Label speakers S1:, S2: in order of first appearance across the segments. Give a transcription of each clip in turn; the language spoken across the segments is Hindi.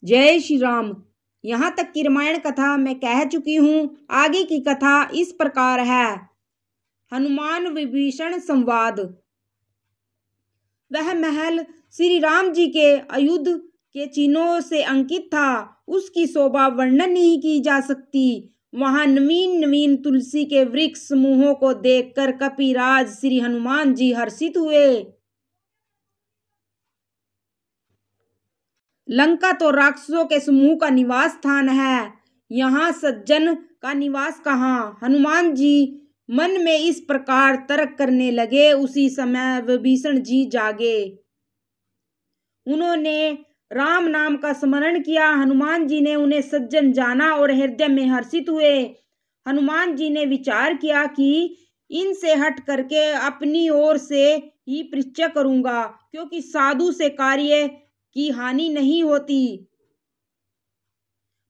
S1: जय श्री राम। यहाँ तक की रामायण कथा मैं कह चुकी हूँ। आगे की कथा इस प्रकार है। हनुमान विभीषण संवाद। वह महल श्री राम जी के आयुध के चिन्हों से अंकित था। उसकी शोभा वर्णन नहीं की जा सकती। वहां नवीन नवीन तुलसी के वृक्ष समूहों को देखकर कपिराज श्री हनुमान जी हर्षित हुए। लंका तो राक्षसों के समूह का निवास स्थान है, यहाँ सज्जन का निवास कहाँ। हनुमान जी मन में इस प्रकार तर्क करने लगे। उसी समय विभीषण जी जागे। उन्होंने राम नाम का स्मरण किया। हनुमान जी ने उन्हें सज्जन जाना और हृदय में हर्षित हुए। हनुमान जी ने विचार किया कि इनसे हट करके अपनी ओर से ही परिचय करूंगा, क्योंकि साधु से कार्य की हानि नहीं होती।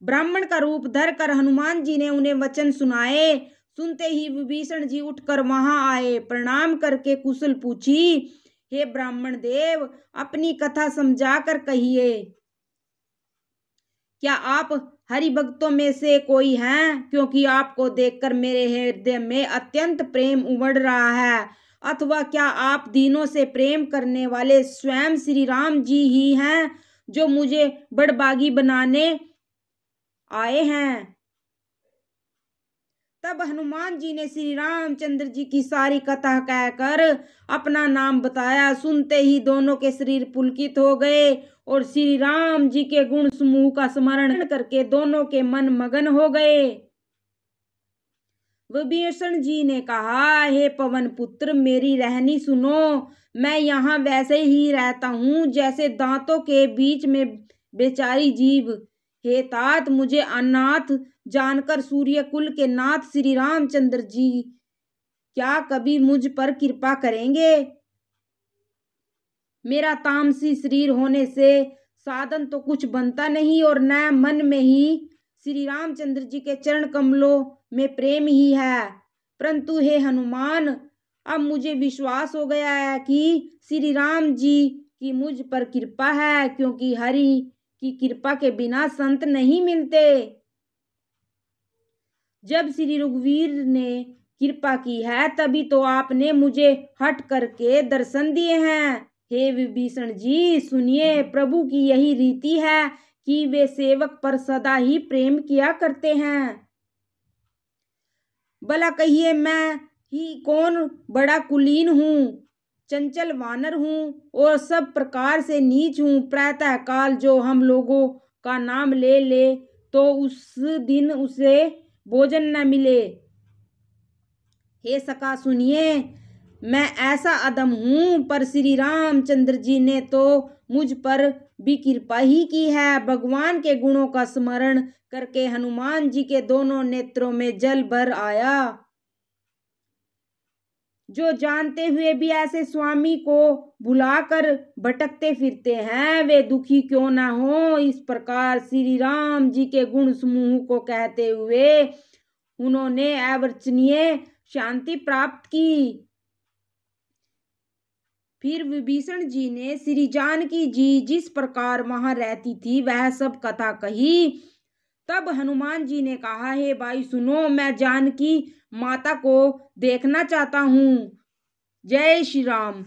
S1: ब्राह्मण का रूप धरकर हनुमान जी ने उन्हें वचन सुनाए। सुनते ही विभीषण जी उठकर वहां आए। प्रणाम करके कुशल पूछी। हे ब्राह्मण देव, अपनी कथा समझाकर कहिए। क्या आप हरि भक्तों में से कोई हैं? क्योंकि आपको देखकर मेरे हृदय में अत्यंत प्रेम उमड़ रहा है। अथवा क्या आप दीनों से प्रेम करने वाले स्वयं श्री राम जी ही हैं, जो मुझे बड़बागी बनाने आए हैं? तब हनुमान जी ने श्री रामचंद्र जी की सारी कथा कहकर अपना नाम बताया। सुनते ही दोनों के शरीर पुलकित हो गए और श्री राम जी के गुण समूह का स्मरण करके दोनों के मन मगन हो गए। विभीषण जी ने कहा, हे पवन पुत्र, मेरी रहनी सुनो। मैं यहाँ वैसे ही रहता हूँ जैसे दांतों के बीच में बेचारी जीव। हे तात, मुझे अनाथ जानकर सूर्य कुल के नाथ श्री रामचंद्र जी क्या कभी मुझ पर कृपा करेंगे? मेरा तामसी शरीर होने से साधन तो कुछ बनता नहीं और न मन में ही श्री रामचंद्र जी के चरण कमलों में प्रेम ही है। परंतु हे हनुमान, अब मुझे विश्वास हो गया है कि श्री राम जी की मुझ पर कृपा है, क्योंकि हरि की कृपा के बिना संत नहीं मिलते। जब श्री रघुवीर ने कृपा की है तभी तो आपने मुझे हट करके दर्शन दिए हैं। हे विभीषण जी, सुनिए, प्रभु की यही रीति है कि वे सेवक पर सदा ही प्रेम किया करते हैं। भला कहिए, मैं ही कौन बड़ा कुलीन हूँ, चंचल वानर हूँ और सब प्रकार से नीच हूँ। प्रातः काल जो हम लोगों का नाम ले ले तो उस दिन उसे भोजन न मिले। हे सखा सुनिए, मैं ऐसा अधम हूँ, पर श्री रामचंद्र जी ने तो मुझ पर भी कृपा ही की है। भगवान के गुणों का स्मरण करके हनुमान जी के दोनों नेत्रों में जल भर आया। जो जानते हुए भी ऐसे स्वामी को भुलाकर भटकते फिरते हैं, वे दुखी क्यों ना हो। इस प्रकार श्री राम जी के गुण समूह को कहते हुए उन्होंने अवर्णनीय शांति प्राप्त की। फिर विभीषण जी ने श्री जानकी जी जिस प्रकार वहां रहती थी वह सब कथा कही। तब हनुमान जी ने कहा, हे भाई सुनो, मैं जानकी माता को देखना चाहता हूँ। जय श्री राम।